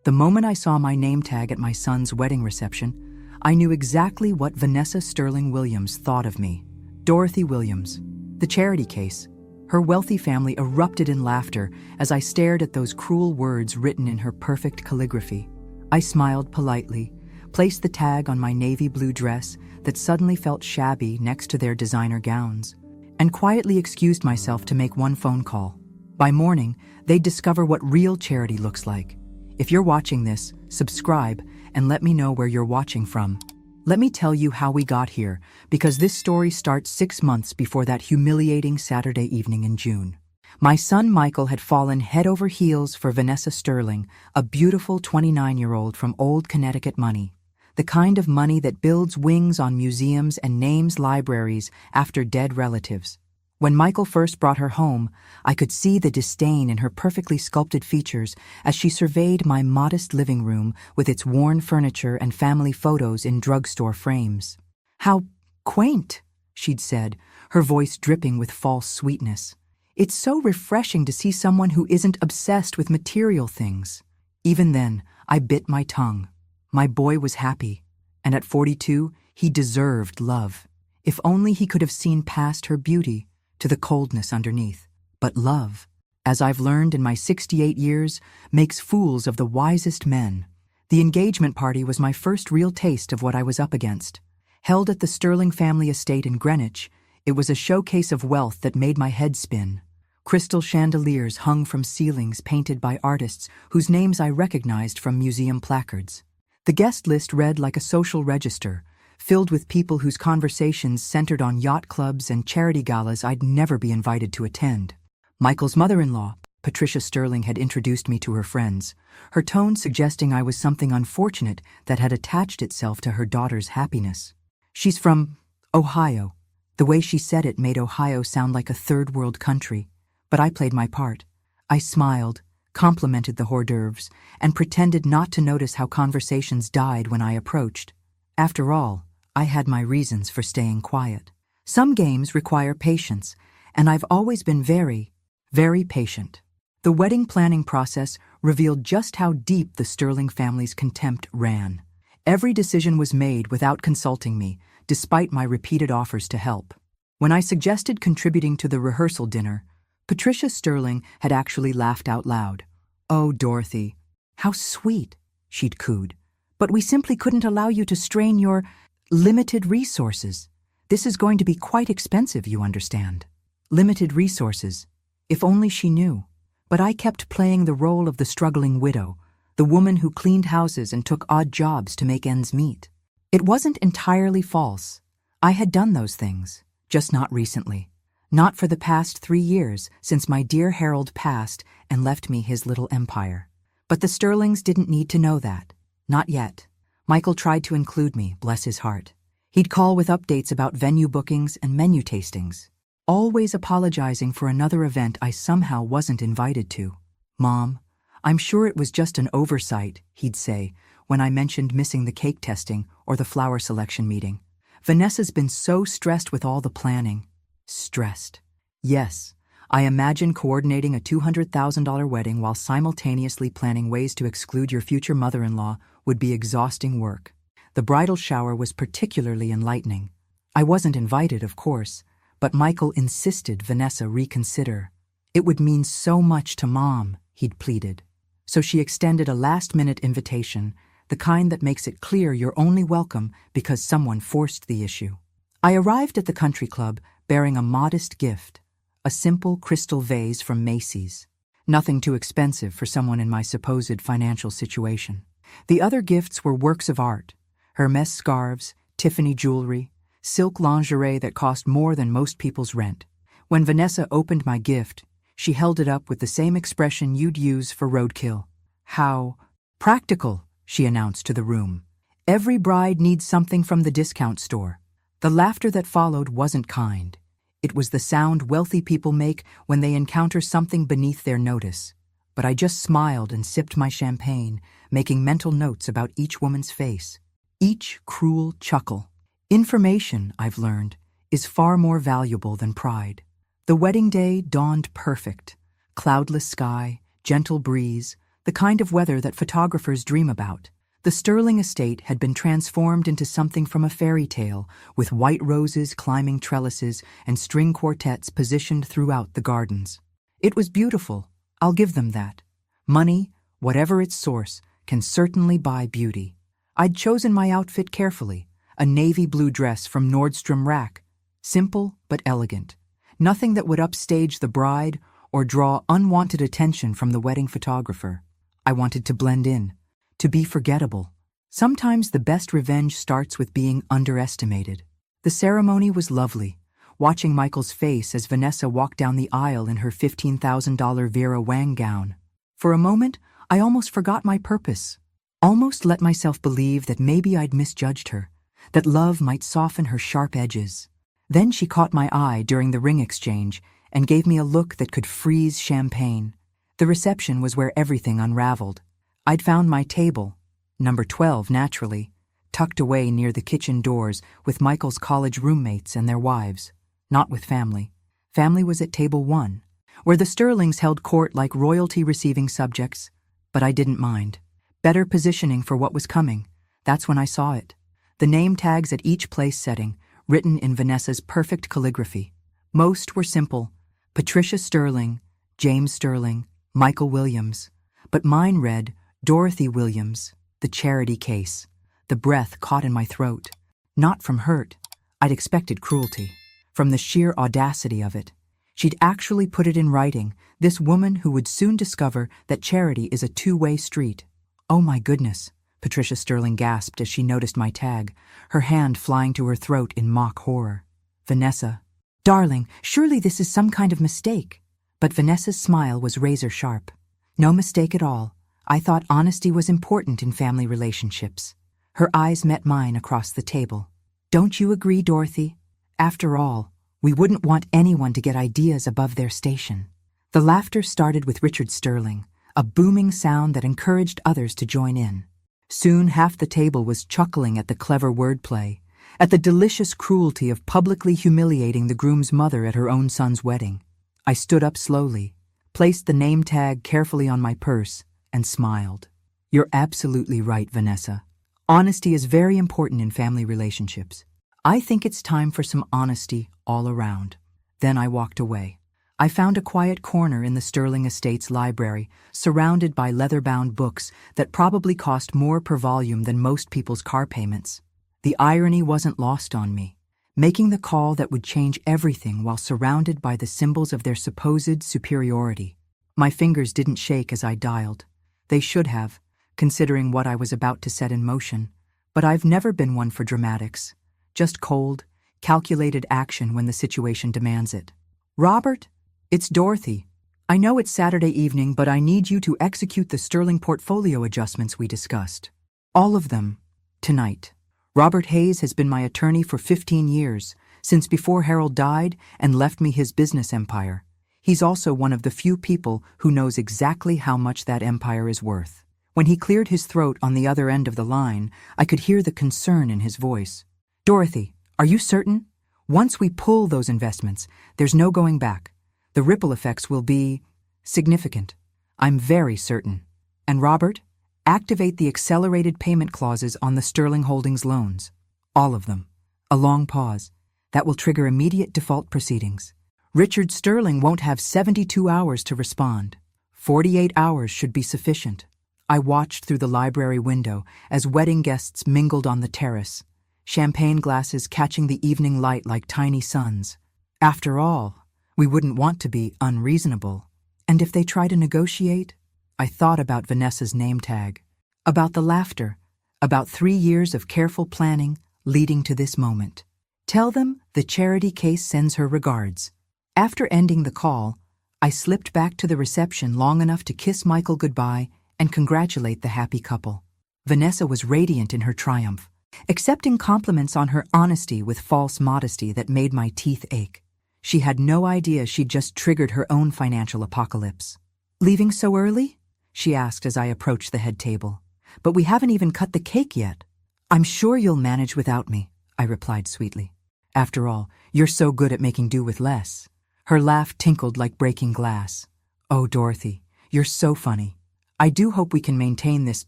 The moment I saw my name tag at my son's wedding reception, I knew exactly what Vanessa Sterling Williams thought of me. Dorothy Williams. The charity case. Her wealthy family erupted in laughter as I stared at those cruel words written in her perfect calligraphy. I smiled politely, placed the tag on my navy blue dress that suddenly felt shabby next to their designer gowns, and quietly excused myself to make one phone call. By morning, they'd discover what real charity looks like. If you're watching this, subscribe and let me know where you're watching from. Let me tell you how we got here, because this story starts 6 months before that humiliating Saturday evening in June. My son Michael had fallen head over heels for Vanessa Sterling, a beautiful 29-year-old from old Connecticut money. The kind of money that builds wings on museums and names libraries after dead relatives. When Michael first brought her home, I could see the disdain in her perfectly sculpted features as she surveyed my modest living room with its worn furniture and family photos in drugstore frames. "How quaint," she'd said, her voice dripping with false sweetness. "It's so refreshing to see someone who isn't obsessed with material things." Even then, I bit my tongue. My boy was happy, and at 42, he deserved love. If only he could have seen past her beauty to the coldness underneath. But love, as I've learned in my 68 years, makes fools of the wisest men. The engagement party was my first real taste of what I was up against. Held at the Sterling family estate in Greenwich, it was a showcase of wealth that made my head spin. Crystal chandeliers hung from ceilings painted by artists whose names I recognized from museum placards. The guest list read like a social register, filled with people whose conversations centered on yacht clubs and charity galas I'd never be invited to attend. Michael's mother-in-law, Patricia Sterling, had introduced me to her friends, her tone suggesting I was something unfortunate that had attached itself to her daughter's happiness. "She's from Ohio." The way she said it made Ohio sound like a third-world country, but I played my part. I smiled, complimented the hors d'oeuvres, and pretended not to notice how conversations died when I approached. After all, I had my reasons for staying quiet. Some games require patience, and I've always been very, very patient. The wedding planning process revealed just how deep the Sterling family's contempt ran. Every decision was made without consulting me, despite my repeated offers to help. When I suggested contributing to the rehearsal dinner, Patricia Sterling had actually laughed out loud. "Oh, Dorothy, how sweet," she'd cooed. "But we simply couldn't allow you to strain your limited resources. This is going to be quite expensive, you understand." Limited resources. If only she knew. But I kept playing the role of the struggling widow, the woman who cleaned houses and took odd jobs to make ends meet. It wasn't entirely false. I had done those things, just not recently. Not for the past 3 years, since my dear Harold passed and left me his little empire. But the Sterlings didn't need to know that. Not yet. Michael tried to include me, bless his heart. He'd call with updates about venue bookings and menu tastings, always apologizing for another event I somehow wasn't invited to. "Mom, I'm sure it was just an oversight," he'd say, when I mentioned missing the cake testing or the flower selection meeting. "Vanessa's been so stressed with all the planning." Stressed. Yes, I imagine coordinating a $200,000 wedding while simultaneously planning ways to exclude your future mother-in-law would be exhausting work. The bridal shower was particularly enlightening. I wasn't invited, of course, but Michael insisted Vanessa reconsider. "It would mean so much to Mom," he'd pleaded. So she extended a last-minute invitation, the kind that makes it clear you're only welcome because someone forced the issue. I arrived at the country club bearing a modest gift, a simple crystal vase from Macy's. Nothing too expensive for someone in my supposed financial situation. The other gifts were works of art, Hermes scarves, Tiffany jewelry, silk lingerie that cost more than most people's rent. When Vanessa opened my gift, she held it up with the same expression you'd use for roadkill. "How practical," she announced to the room. "Every bride needs something from the discount store." The laughter that followed wasn't kind. It was the sound wealthy people make when they encounter something beneath their notice. But I just smiled and sipped my champagne, making mental notes about each woman's face. Each cruel chuckle. Information, I've learned, is far more valuable than pride. The wedding day dawned perfect. Cloudless sky, gentle breeze, the the kind of weather that photographers dream about. The Sterling estate had been transformed into something from a fairy tale, with white roses climbing trellises and string quartets positioned throughout the gardens. It was beautiful, I'll give them that. Money, whatever its source, can certainly buy beauty. I'd chosen my outfit carefully, a navy blue dress from Nordstrom Rack, simple but elegant. Nothing that would upstage the bride or draw unwanted attention from the wedding photographer. I wanted to blend in, to be forgettable. Sometimes the best revenge starts with being underestimated. The ceremony was lovely, watching Michael's face as Vanessa walked down the aisle in her $15,000 Vera Wang gown. For a moment, I almost forgot my purpose, almost let myself believe that maybe I'd misjudged her, that love might soften her sharp edges. Then she caught my eye during the ring exchange and gave me a look that could freeze champagne. The reception was where everything unraveled. I'd found my table, number 12 naturally, tucked away near the kitchen doors with Michael's college roommates and their wives, not with family. Family was at table 1, where the Sterlings held court like royalty receiving subjects, but I didn't mind. Better positioning for what was coming. That's when I saw it. The name tags at each place setting, written in Vanessa's perfect calligraphy. Most were simple: Patricia Sterling, James Sterling, Michael Williams. But mine read, Dorothy Williams, the charity case. The breath caught in my throat. Not from hurt. I'd expected cruelty. From the sheer audacity of it. She'd actually put it in writing, this woman who would soon discover that charity is a two-way street. Oh my goodness, Patricia Sterling gasped as she noticed my tag, her hand flying to her throat in mock horror. Vanessa. Darling, surely this is some kind of mistake. But Vanessa's smile was razor-sharp. No mistake at all. I thought honesty was important in family relationships. Her eyes met mine across the table. Don't you agree, Dorothy? After all, we wouldn't want anyone to get ideas above their station. The laughter started with Richard Sterling, a booming sound that encouraged others to join in. Soon half the table was chuckling at the clever wordplay, at the delicious cruelty of publicly humiliating the groom's mother at her own son's wedding. I stood up slowly, placed the name tag carefully on my purse, and smiled. You're absolutely right, Vanessa. Honesty is very important in family relationships. I think it's time for some honesty all around. Then I walked away. I found a quiet corner in the Sterling Estates library, surrounded by leather-bound books that probably cost more per volume than most people's car payments. The irony wasn't lost on me. Making the call that would change everything while surrounded by the symbols of their supposed superiority. My fingers didn't shake as I dialed. They should have, considering what I was about to set in motion. But I've never been one for dramatics. Just cold, calculated action when the situation demands it. Robert, it's Dorothy. I know it's Saturday evening, but I need you to execute the Sterling portfolio adjustments we discussed. All of them, tonight. Robert Hayes has been my attorney for 15 years, since before Harold died and left me his business empire. He's also one of the few people who knows exactly how much that empire is worth. When he cleared his throat on the other end of the line, I could hear the concern in his voice. Dorothy, are you certain? Once we pull those investments, there's no going back. The ripple effects will be significant. I'm very certain. And Robert, activate the accelerated payment clauses on the Sterling Holdings loans. All of them. A long pause. That will trigger immediate default proceedings. Richard Sterling won't have 72 hours to respond. 48 hours should be sufficient. I watched through the library window as wedding guests mingled on the terrace, champagne glasses catching the evening light like tiny suns. After all, we wouldn't want to be unreasonable. And if they try to negotiate? I thought about Vanessa's name tag, about the laughter, about 3 years of careful planning leading to this moment. Tell them the charity case sends her regards. After ending the call, I slipped back to the reception long enough to kiss Michael goodbye and congratulate the happy couple. Vanessa was radiant in her triumph, accepting compliments on her honesty with false modesty that made my teeth ache. She had no idea she'd just triggered her own financial apocalypse. Leaving so early? She asked as I approached the head table. But we haven't even cut the cake yet. I'm sure you'll manage without me, I replied sweetly. After all, you're so good at making do with less. Her laugh tinkled like breaking glass. Oh, Dorothy, you're so funny. I do hope we can maintain this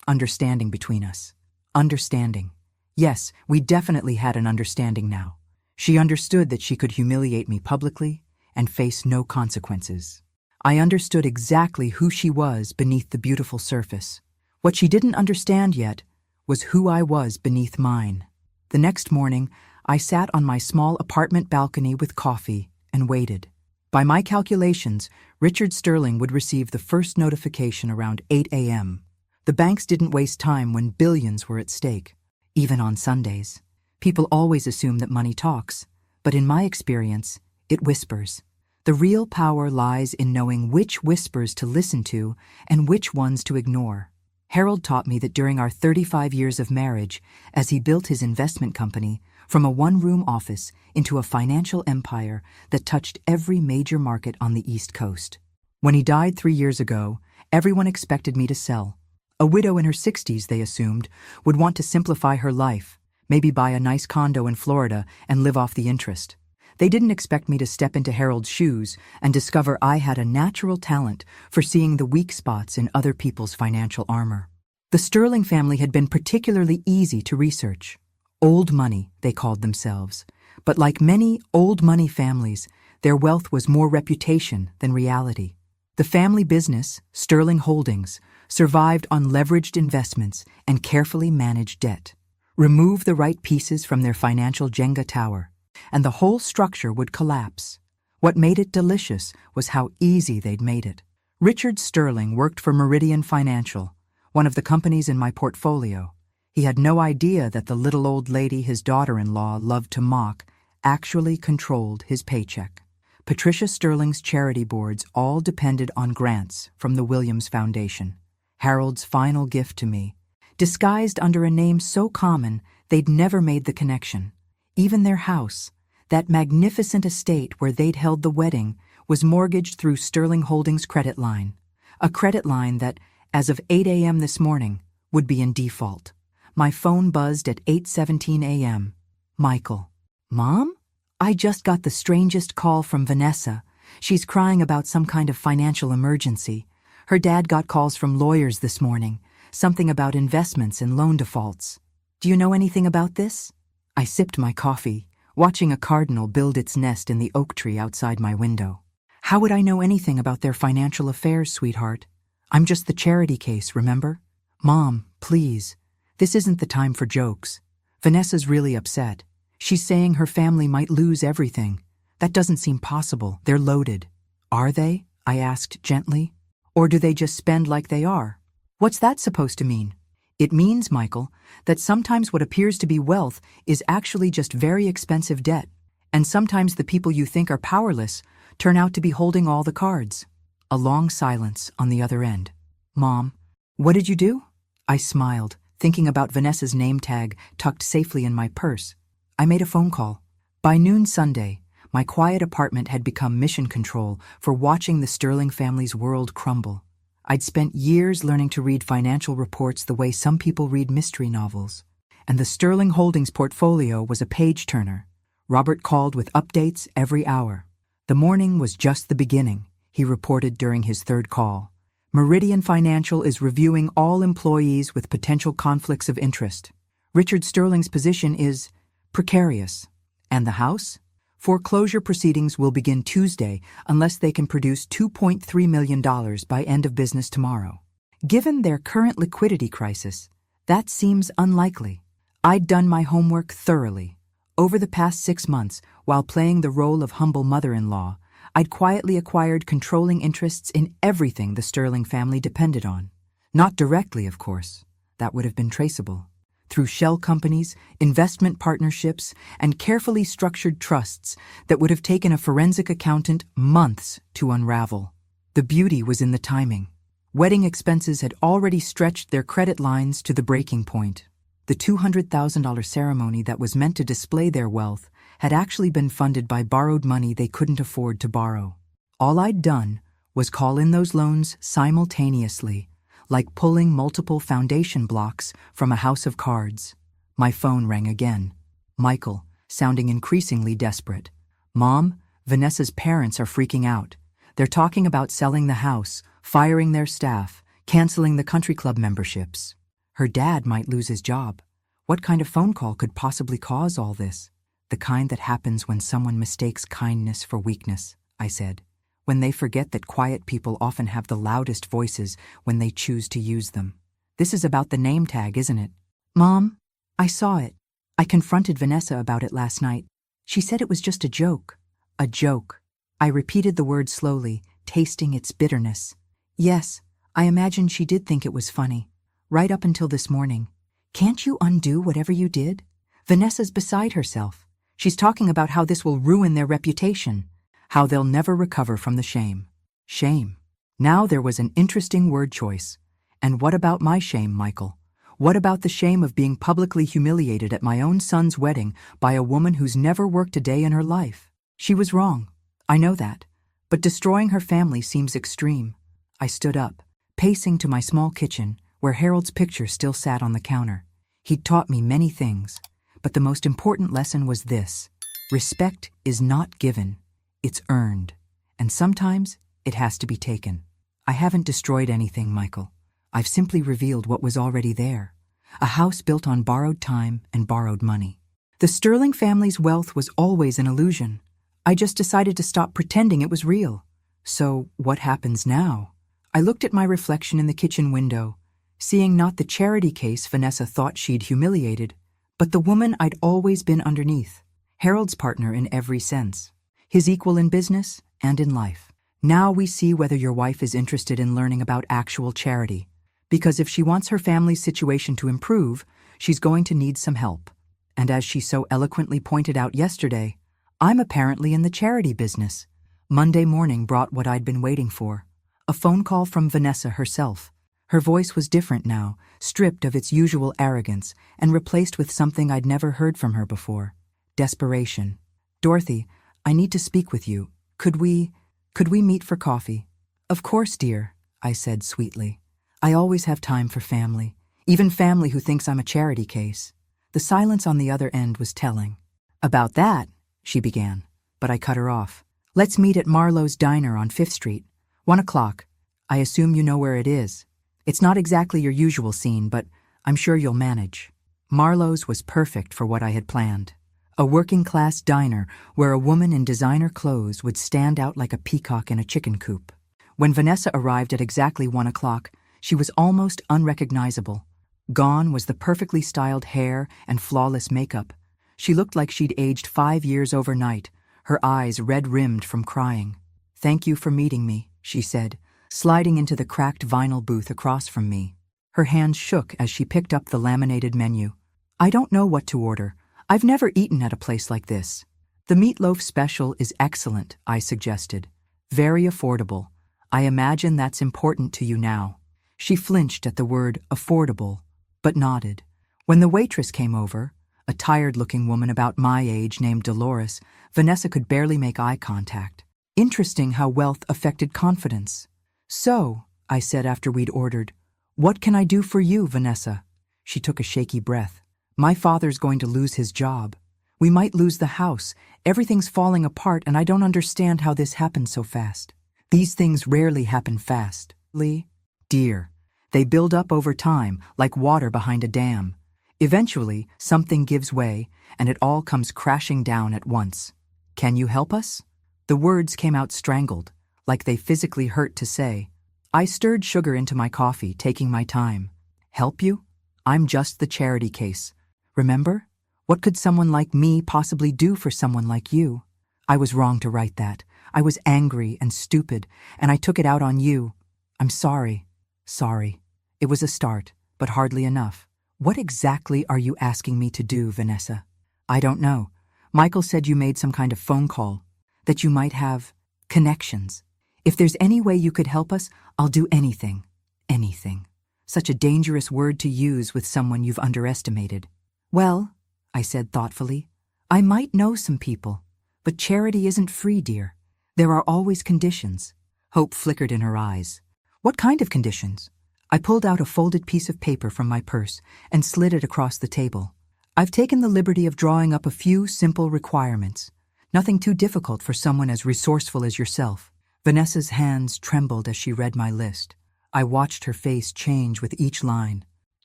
understanding between us. Understanding. Yes, we definitely had an understanding now. She understood that she could humiliate me publicly and face no consequences. I understood exactly who she was beneath the beautiful surface. What she didn't understand yet was who I was beneath mine. The next morning, I sat on my small apartment balcony with coffee and waited. By my calculations, Richard Sterling would receive the first notification around 8 a.m. The banks didn't waste time when billions were at stake, even on Sundays. People always assume that money talks, but in my experience, it whispers. The real power lies in knowing which whispers to listen to and which ones to ignore. Harold taught me that during our 35 years of marriage, as he built his investment company from a one-room office into a financial empire that touched every major market on the East Coast. When he died 3 years ago, everyone expected me to sell. A widow in her 60s, they assumed, would want to simplify her life, maybe buy a nice condo in Florida and live off the interest. They didn't expect me to step into Harold's shoes and discover I had a natural talent for seeing the weak spots in other people's financial armor. The Sterling family had been particularly easy to research. Old money, they called themselves. But like many old money families, their wealth was more reputation than reality. The family business, Sterling Holdings, survived on leveraged investments and carefully managed debt. Remove the right pieces from their financial Jenga tower, and the whole structure would collapse. What made it delicious was how easy they'd made it. Richard Sterling worked for Meridian Financial, one of the companies in my portfolio. He had no idea that the little old lady his daughter-in-law loved to mock actually controlled his paycheck. Patricia Sterling's charity boards all depended on grants from the Williams Foundation. Harold's final gift to me, disguised under a name so common they'd never made the connection. Even their house, that magnificent estate where they'd held the wedding, was mortgaged through Sterling Holdings' credit line. A credit line that, as of 8 a.m. this morning, would be in default. My phone buzzed at 8:17 a.m. Michael. Mom? I just got the strangest call from Vanessa. She's crying about some kind of financial emergency. Her dad got calls from lawyers this morning, something about investments and loan defaults. Do you know anything about this? I sipped my coffee, watching a cardinal build its nest in the oak tree outside my window. How would I know anything about their financial affairs, sweetheart? I'm just the charity case, remember? Mom, please. This isn't the time for jokes. Vanessa's really upset. She's saying her family might lose everything. That doesn't seem possible. They're loaded. Are they? I asked gently. Or do they just spend like they are? What's that supposed to mean? It means, Michael, that sometimes what appears to be wealth is actually just very expensive debt, and sometimes the people you think are powerless turn out to be holding all the cards. A long silence on the other end. Mom, what did you do? I smiled, thinking about Vanessa's name tag tucked safely in my purse. I made a phone call. By noon Sunday, my quiet apartment had become mission control for watching the Sterling family's world crumble. I'd spent years learning to read financial reports the way some people read mystery novels, and the Sterling Holdings portfolio was a page-turner. Robert called with updates every hour. The morning was just the beginning, he reported during his third call. Meridian Financial is reviewing all employees with potential conflicts of interest. Richard Sterling's position is precarious. And the house? Foreclosure proceedings will begin Tuesday unless they can produce $2.3 million by end of business tomorrow. Given their current liquidity crisis, that seems unlikely. I'd done my homework thoroughly. Over the past 6 months, while playing the role of humble mother-in-law, I'd quietly acquired controlling interests in everything the Sterling family depended on. Not directly, of course. That would have been traceable. Through shell companies, investment partnerships, and carefully structured trusts that would have taken a forensic accountant months to unravel. The beauty was in the timing. Wedding expenses had already stretched their credit lines to the breaking point. The $200,000 ceremony that was meant to display their wealth had actually been funded by borrowed money they couldn't afford to borrow. All I'd done was call in those loans simultaneously, like pulling multiple foundation blocks from a house of cards. My phone rang again. Michael, sounding increasingly desperate. Mom, Vanessa's parents are freaking out. They're talking about selling the house, firing their staff, canceling the country club memberships. Her dad might lose his job. What kind of phone call could possibly cause all this? The kind that happens when someone mistakes kindness for weakness, I said. When they forget that quiet people often have the loudest voices when they choose to use them. This is about the name tag, isn't it? Mom, I saw it. I confronted Vanessa about it last night. She said it was just a joke. A joke. I repeated the word slowly, tasting its bitterness. Yes, I imagine she did think it was funny. Right up until this morning. Can't you undo whatever you did? Vanessa's beside herself. She's talking about how this will ruin their reputation, how they'll never recover from the shame. Shame. Now there was an interesting word choice. And what about my shame, Michael? What about the shame of being publicly humiliated at my own son's wedding by a woman who's never worked a day in her life? She was wrong. I know that. But destroying her family seems extreme. I stood up, pacing to my small kitchen, where Harold's picture still sat on the counter. He'd taught me many things, but the most important lesson was this. Respect is not given, it's earned. And sometimes it has to be taken. I haven't destroyed anything, Michael. I've simply revealed what was already there. A house built on borrowed time and borrowed money. The Sterling family's wealth was always an illusion. I just decided to stop pretending it was real. So, what happens now? I looked at my reflection in the kitchen window, seeing not the charity case Vanessa thought she'd humiliated, but the woman I'd always been underneath, Harold's partner in every sense, his equal in business and in life. Now we see whether your wife is interested in learning about actual charity, because if she wants her family's situation to improve, she's going to need some help. And as she so eloquently pointed out yesterday, I'm apparently in the charity business. Monday morning brought what I'd been waiting for. A phone call from Vanessa herself. Her voice was different now, stripped of its usual arrogance and replaced with something I'd never heard from her before. Desperation. Dorothy, I need to speak with you. Could we meet for coffee? Of course, dear, I said sweetly. I always have time for family, even family who thinks I'm a charity case. The silence on the other end was telling. About that, she began, but I cut her off. Let's meet at Marlowe's Diner on 5th Street. 1 o'clock. I assume you know where it is. It's not exactly your usual scene, but I'm sure you'll manage. Marlowe's was perfect for what I had planned. A working-class diner where a woman in designer clothes would stand out like a peacock in a chicken coop. When Vanessa arrived at exactly 1 o'clock, she was almost unrecognizable. Gone was the perfectly styled hair and flawless makeup. She looked like she'd aged 5 years overnight, her eyes red-rimmed from crying. Thank you for meeting me, she said, sliding into the cracked vinyl booth across from me. Her hands shook as she picked up the laminated menu. I don't know what to order. I've never eaten at a place like this. The meatloaf special is excellent, I suggested. Very affordable. I imagine that's important to you now. She flinched at the word affordable, but nodded. When the waitress came over, a tired-looking woman about my age named Dolores, Vanessa could barely make eye contact. Interesting how wealth affected confidence. So, I said after we'd ordered, what can I do for you, Vanessa? She took a shaky breath. My father's going to lose his job. We might lose the house. Everything's falling apart and I don't understand how this happened so fast. These things rarely happen fast. Lee? Dear. They build up over time, like water behind a dam. Eventually, something gives way, and it all comes crashing down at once. Can you help us? The words came out strangled, like they physically hurt to say. I stirred sugar into my coffee, taking my time. Help you? I'm just the charity case. Remember? What could someone like me possibly do for someone like you? I was wrong to write that. I was angry and stupid, and I took it out on you. I'm sorry. Sorry. It was a start, but hardly enough. What exactly are you asking me to do, Vanessa? I don't know. Michael said you made some kind of phone call, that you might have connections. If there's any way you could help us, I'll do anything. Anything. Such a dangerous word to use with someone you've underestimated. Well, I said thoughtfully, I might know some people, but charity isn't free, dear. There are always conditions. Hope flickered in her eyes. What kind of conditions? I pulled out a folded piece of paper from my purse and slid it across the table. I've taken the liberty of drawing up a few simple requirements. Nothing too difficult for someone as resourceful as yourself. Vanessa's hands trembled as she read my list. I watched her face change with each line.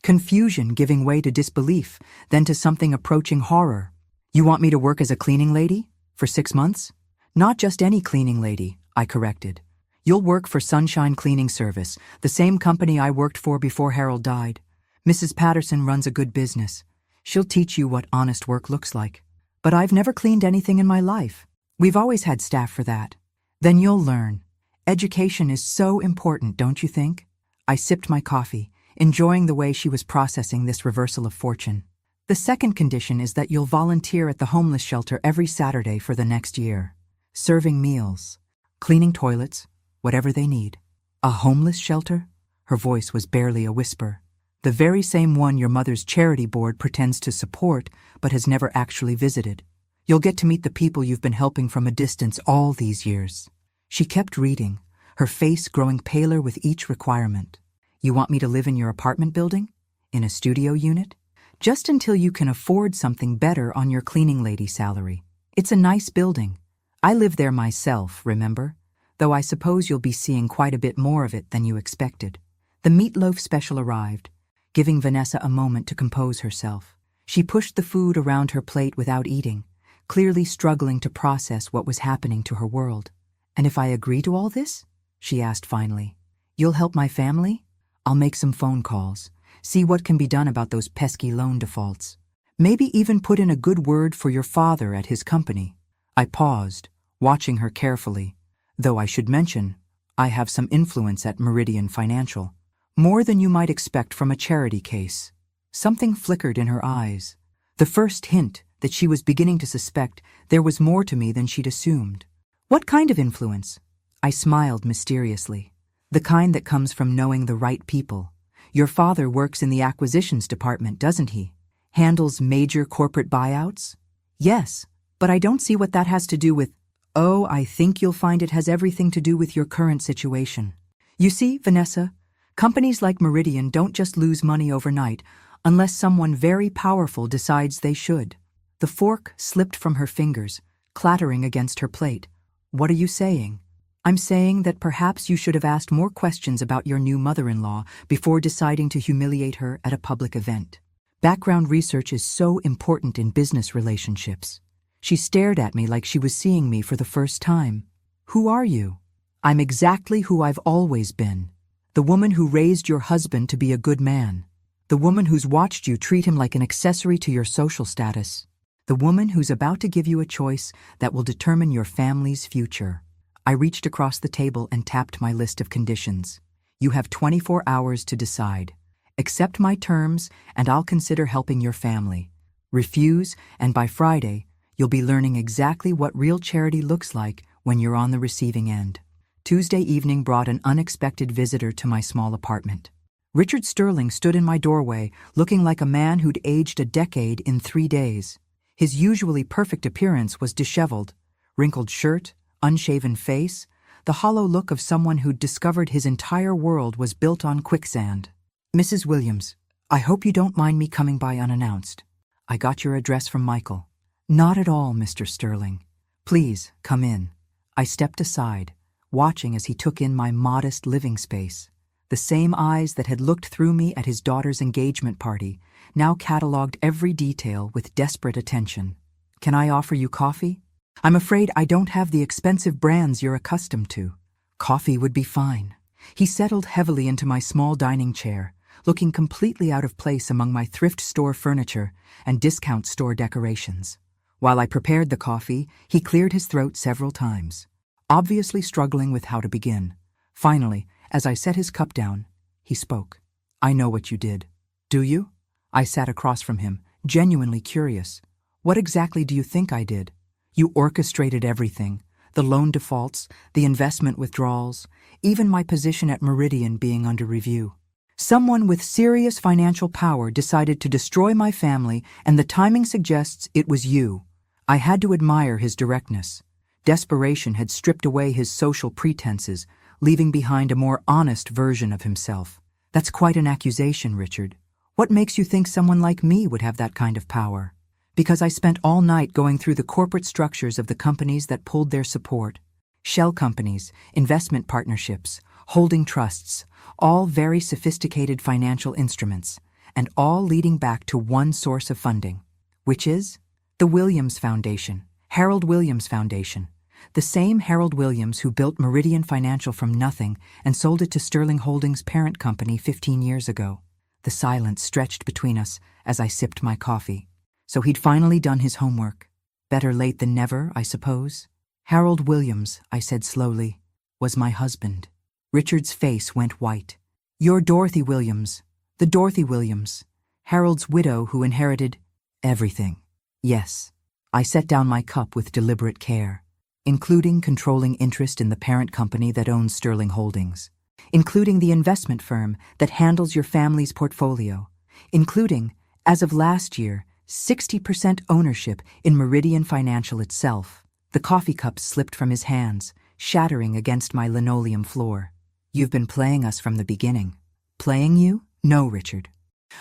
Confusion giving way to disbelief, then to something approaching horror. You want me to work as a cleaning lady? For 6 months? Not just any cleaning lady, I corrected. You'll work for Sunshine Cleaning Service, the same company I worked for before Harold died. Mrs. Patterson runs a good business. She'll teach you what honest work looks like. But I've never cleaned anything in my life. We've always had staff for that. Then you'll learn. Education is so important, don't you think? I sipped my coffee, enjoying the way she was processing this reversal of fortune. The second condition is that you'll volunteer at the homeless shelter every Saturday for the next year. Serving meals, cleaning toilets, whatever they need. A homeless shelter? Her voice was barely a whisper. The very same one your mother's charity board pretends to support but has never actually visited. You'll get to meet the people you've been helping from a distance all these years. She kept reading, her face growing paler with each requirement. You want me to live in your apartment building? In a studio unit? Just until you can afford something better on your cleaning lady salary. It's a nice building. I live there myself, remember? Though I suppose you'll be seeing quite a bit more of it than you expected. The meatloaf special arrived, giving Vanessa a moment to compose herself. She pushed the food around her plate without eating, clearly struggling to process what was happening to her world. And if I agree to all this? She asked finally. You'll help my family? I'll make some phone calls, see what can be done about those pesky loan defaults. Maybe even put in a good word for your father at his company. I paused, watching her carefully. Though I should mention, I have some influence at Meridian Financial. More than you might expect from a charity case. Something flickered in her eyes. The first hint that she was beginning to suspect there was more to me than she'd assumed. What kind of influence? I smiled mysteriously. The kind that comes from knowing the right people. Your father works in the acquisitions department, doesn't he? Handles major corporate buyouts? Yes, but I don't see what that has to do with... Oh, I think you'll find it has everything to do with your current situation. You see, Vanessa, companies like Meridian don't just lose money overnight unless someone very powerful decides they should. The fork slipped from her fingers, clattering against her plate. What are you saying? I'm saying that perhaps you should have asked more questions about your new mother-in-law before deciding to humiliate her at a public event. Background research is so important in business relationships. She stared at me like she was seeing me for the first time. Who are you? I'm exactly who I've always been. The woman who raised your husband to be a good man. The woman who's watched you treat him like an accessory to your social status. The woman who's about to give you a choice that will determine your family's future. I reached across the table and tapped my list of conditions. You have 24 hours to decide. Accept my terms and I'll consider helping your family. Refuse, and by Friday, you'll be learning exactly what real charity looks like when you're on the receiving end. Tuesday evening brought an unexpected visitor to my small apartment. Richard Sterling stood in my doorway, looking like a man who'd aged a decade in 3 days. His usually perfect appearance was disheveled. Wrinkled shirt, unshaven face, the hollow look of someone who'd discovered his entire world was built on quicksand. Mrs. Williams, I hope you don't mind me coming by unannounced. I got your address from Michael. Not at all, Mr. Sterling. Please, come in. I stepped aside, watching as he took in my modest living space. The same eyes that had looked through me at his daughter's engagement party now catalogued every detail with desperate attention. Can I offer you coffee? I'm afraid I don't have the expensive brands you're accustomed to. Coffee would be fine. He settled heavily into my small dining chair, looking completely out of place among my thrift store furniture and discount store decorations. While I prepared the coffee, he cleared his throat several times, obviously struggling with how to begin. Finally, as I set his cup down, he spoke. I know what you did. Do you? I sat across from him, genuinely curious. What exactly do you think I did? You orchestrated everything, the loan defaults, the investment withdrawals, even my position at Meridian being under review. Someone with serious financial power decided to destroy my family, and the timing suggests it was you. I had to admire his directness. Desperation had stripped away his social pretenses, leaving behind a more honest version of himself. That's quite an accusation, Richard. What makes you think someone like me would have that kind of power? Because I spent all night going through the corporate structures of the companies that pulled their support. Shell companies, investment partnerships, holding trusts, all very sophisticated financial instruments, and all leading back to one source of funding, which is the Williams Foundation, Harold Williams Foundation, the same Harold Williams who built Meridian Financial from nothing and sold it to Sterling Holdings' parent company 15 years ago. The silence stretched between us as I sipped my coffee. So he'd finally done his homework. Better late than never, I suppose. Harold Williams, I said slowly, was my husband. Richard's face went white. You're Dorothy Williams, the Dorothy Williams, Harold's widow who inherited everything. Yes. I set down my cup with deliberate care, including controlling interest in the parent company that owns Sterling Holdings, including the investment firm that handles your family's portfolio, including, as of last year, 60% ownership in Meridian Financial itself. The coffee cup slipped from his hands, shattering against my linoleum floor. You've been playing us from the beginning. Playing you? No, Richard.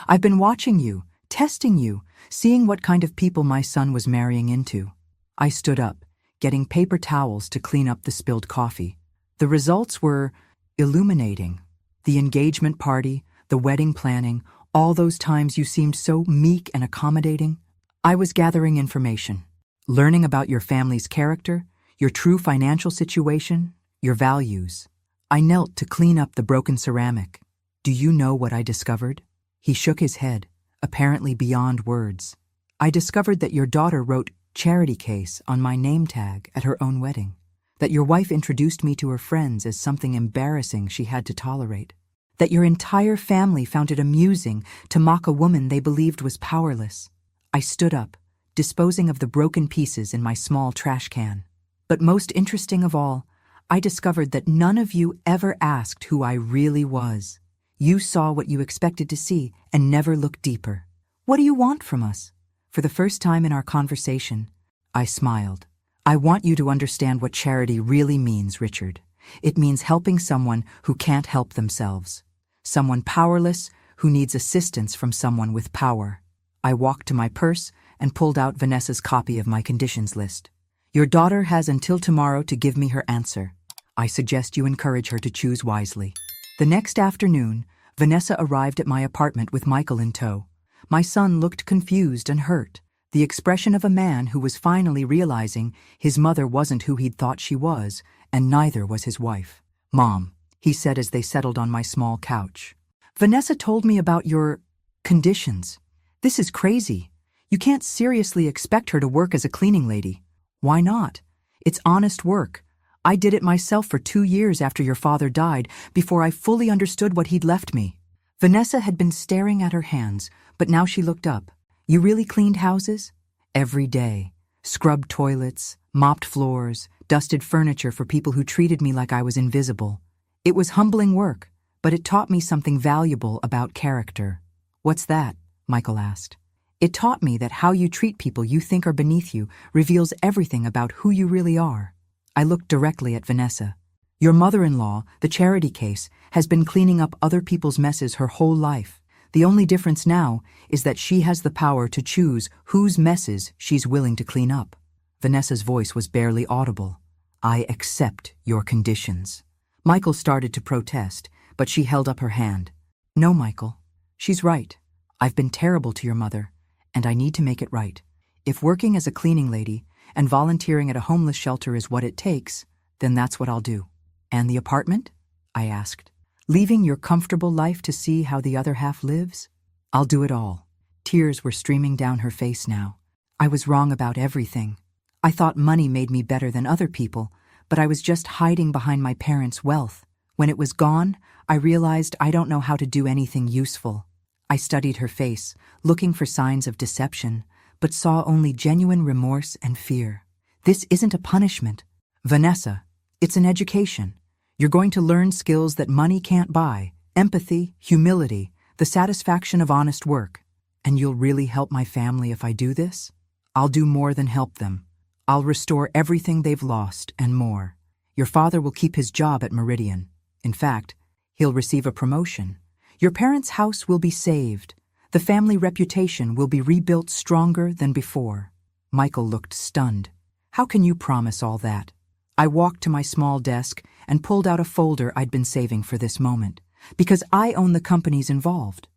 I've been watching you, testing you, seeing what kind of people my son was marrying into. I stood up, getting paper towels to clean up the spilled coffee. The results were illuminating. The engagement party, the wedding planning, all those times you seemed so meek and accommodating. I was gathering information, learning about your family's character, your true financial situation, your values. I knelt to clean up the broken ceramic. Do you know what I discovered? He shook his head, apparently beyond words. I discovered that your daughter wrote charity case on my name tag at her own wedding, that your wife introduced me to her friends as something embarrassing she had to tolerate, that your entire family found it amusing to mock a woman they believed was powerless. I stood up, disposing of the broken pieces in my small trash can. But most interesting of all, I discovered that none of you ever asked who I really was. You saw what you expected to see and never looked deeper. What do you want from us? For the first time in our conversation, I smiled. I want you to understand what charity really means, Richard. It means helping someone who can't help themselves. Someone powerless who needs assistance from someone with power. I walked to my purse and pulled out Vanessa's copy of my conditions list. Your daughter has until tomorrow to give me her answer. I suggest you encourage her to choose wisely. The next afternoon, Vanessa arrived at my apartment with Michael in tow. My son looked confused and hurt, the expression of a man who was finally realizing his mother wasn't who he'd thought she was, and neither was his wife. Mom, he said as they settled on my small couch. Vanessa told me about your conditions. This is crazy. You can't seriously expect her to work as a cleaning lady. Why not? It's honest work. I did it myself for 2 years after your father died, before I fully understood what he'd left me. Vanessa had been staring at her hands, but now she looked up. You really cleaned houses? Every day. Scrubbed toilets, mopped floors, dusted furniture for people who treated me like I was invisible. It was humbling work, but it taught me something valuable about character. What's that? Michael asked. It taught me that how you treat people you think are beneath you reveals everything about who you really are. I looked directly at Vanessa. Your mother-in-law, the charity case, has been cleaning up other people's messes her whole life. The only difference now is that she has the power to choose whose messes she's willing to clean up. Vanessa's voice was barely audible. I accept your conditions. Michael started to protest, but she held up her hand. No, Michael. She's right. I've been terrible to your mother, and I need to make it right. If working as a cleaning lady and volunteering at a homeless shelter is what it takes, then that's what I'll do. And the apartment? I asked. Leaving your comfortable life to see how the other half lives? I'll do it all. Tears were streaming down her face now. I was wrong about everything. I thought money made me better than other people, but I was just hiding behind my parents' wealth. When it was gone, I realized I don't know how to do anything useful. I studied her face, looking for signs of deception, but saw only genuine remorse and fear. This isn't a punishment, Vanessa. It's an education. You're going to learn skills that money can't buy: empathy, humility, the satisfaction of honest work. And you'll really help my family if I do this? I'll do more than help them. I'll restore everything they've lost and more. Your father will keep his job at Meridian. In fact, he'll receive a promotion. Your parents' house will be saved. The family reputation will be rebuilt stronger than before. Michael looked stunned. How can you promise all that? I walked to my small desk and pulled out a folder I'd been saving for this moment, because I own the companies involved.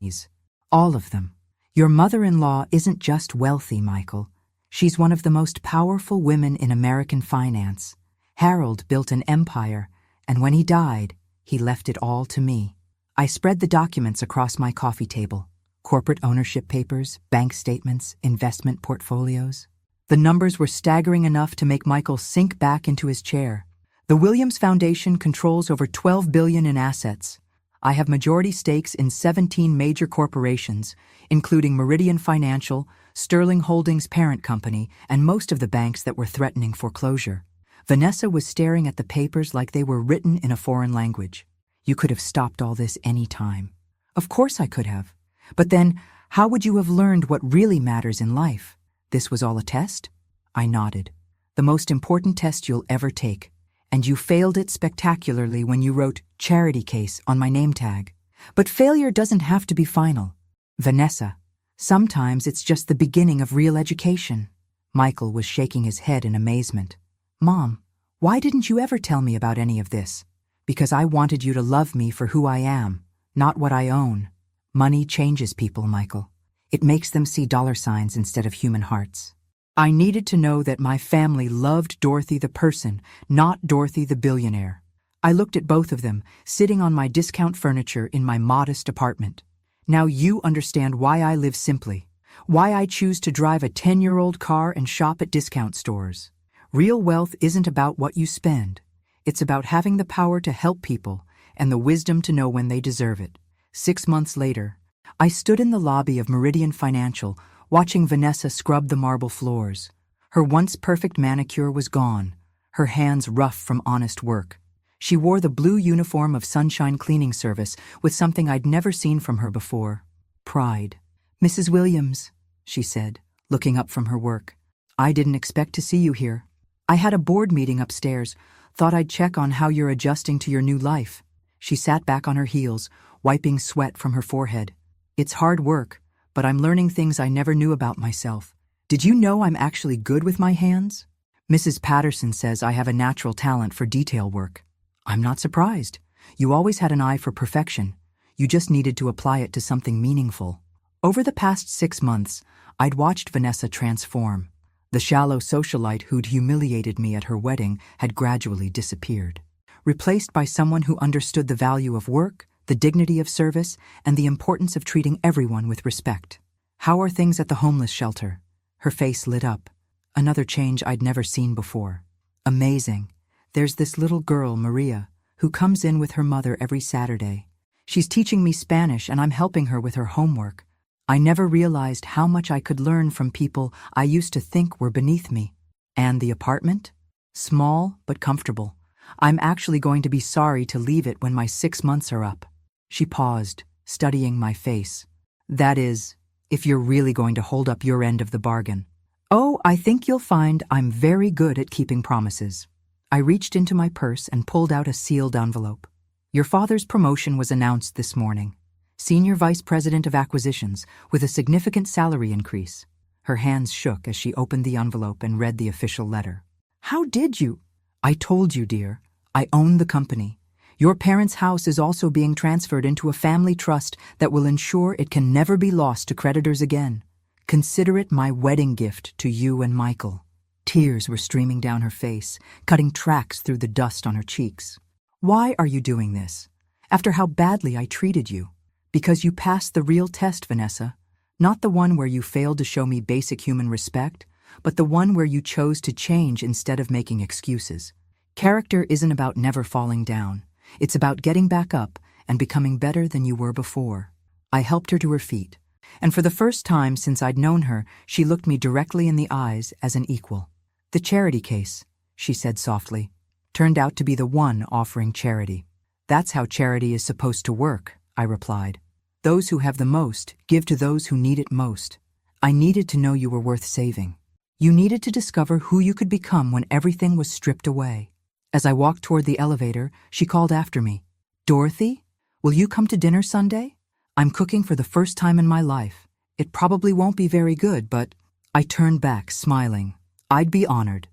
All of them. Your mother-in-law isn't just wealthy, Michael. She's one of the most powerful women in American finance. Harold built an empire, and when he died, he left it all to me. I spread the documents across my coffee table. Corporate ownership papers, bank statements, investment portfolios. The numbers were staggering enough to make Michael sink back into his chair. The Williams Foundation controls over $12 billion in assets. I have majority stakes in 17 major corporations, including Meridian Financial, Sterling Holdings parent company, and most of the banks that were threatening foreclosure. Vanessa was staring at the papers like they were written in a foreign language. You could have stopped all this any time. Of course I could have. But then, how would you have learned what really matters in life? This was all a test? I nodded. The most important test you'll ever take. And you failed it spectacularly when you wrote charity case on my name tag. But failure doesn't have to be final. Vanessa, sometimes it's just the beginning of real education. Michael was shaking his head in amazement. Mom, why didn't you ever tell me about any of this? Because I wanted you to love me for who I am, not what I own. Money changes people, Michael. It makes them see dollar signs instead of human hearts. I needed to know that my family loved Dorothy the person, not Dorothy the billionaire. I looked at both of them, sitting on my discount furniture in my modest apartment. Now you understand why I live simply, why I choose to drive a 10-year-old car and shop at discount stores. Real wealth isn't about what you spend. It's about having the power to help people and the wisdom to know when they deserve it. 6 months later, I stood in the lobby of Meridian Financial, watching Vanessa scrub the marble floors. Her once perfect manicure was gone, her hands rough from honest work. She wore the blue uniform of Sunshine Cleaning Service with something I'd never seen from her before: pride. Mrs. Williams, she said, looking up from her work. I didn't expect to see you here. I had a board meeting upstairs, thought I'd check on how you're adjusting to your new life. She sat back on her heels, wiping sweat from her forehead. It's hard work, but I'm learning things I never knew about myself. Did you know I'm actually good with my hands? Mrs. Patterson says I have a natural talent for detail work. I'm not surprised. You always had an eye for perfection. You just needed to apply it to something meaningful. Over the past 6 months, I'd watched Vanessa transform. The shallow socialite who'd humiliated me at her wedding had gradually disappeared, replaced by someone who understood the value of work, the dignity of service, and the importance of treating everyone with respect. How are things at the homeless shelter? Her face lit up. Another change I'd never seen before. Amazing. There's this little girl, Maria, who comes in with her mother every Saturday. She's teaching me Spanish and I'm helping her with her homework. I never realized how much I could learn from people I used to think were beneath me. And the apartment? Small but comfortable. I'm actually going to be sorry to leave it when my 6 months are up. She paused, studying my face. That is, if you're really going to hold up your end of the bargain. Oh, I think you'll find I'm very good at keeping promises. I reached into my purse and pulled out a sealed envelope. Your father's promotion was announced this morning. Senior Vice President of Acquisitions, with a significant salary increase. Her hands shook as she opened the envelope and read the official letter. How did you? I told you, dear. I own the company. Your parents' house is also being transferred into a family trust that will ensure it can never be lost to creditors again. Consider it my wedding gift to you and Michael. Tears were streaming down her face, cutting tracks through the dust on her cheeks. Why are you doing this? After how badly I treated you. Because you passed the real test, Vanessa. Not the one where you failed to show me basic human respect, but the one where you chose to change instead of making excuses. Character isn't about never falling down. It's about getting back up and becoming better than you were before. I helped her to her feet, and for the first time since I'd known her, she looked me directly in the eyes as an equal. The charity case, she said softly, turned out to be the one offering charity. That's how charity is supposed to work, I replied. Those who have the most give to those who need it most. I needed to know you were worth saving. You needed to discover who you could become when everything was stripped away. As I walked toward the elevator, she called after me. Dorothy, will you come to dinner Sunday? I'm cooking for the first time in my life. It probably won't be very good, but... I turned back, smiling. I'd be honored.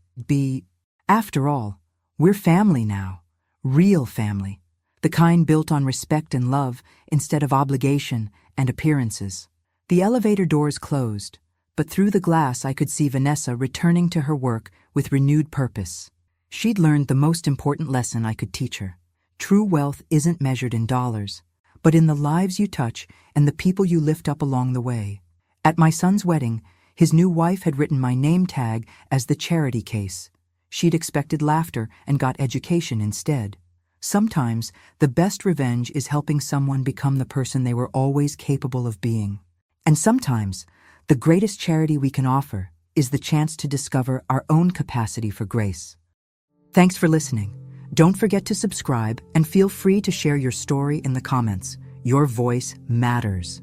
After all, We're family now. Real family. The kind built on respect and love instead of obligation and appearances. The elevator doors closed, but through the glass I could see Vanessa returning to her work with renewed purpose. She'd learned the most important lesson I could teach her. True wealth isn't measured in dollars, but in the lives you touch and the people you lift up along the way. At my son's wedding, his new wife had written my name tag as the charity case. She'd expected laughter and got education instead. Sometimes, the best revenge is helping someone become the person they were always capable of being. And sometimes, the greatest charity we can offer is the chance to discover our own capacity for grace. Thanks for listening. Don't forget to subscribe and feel free to share your story in the comments. Your voice matters.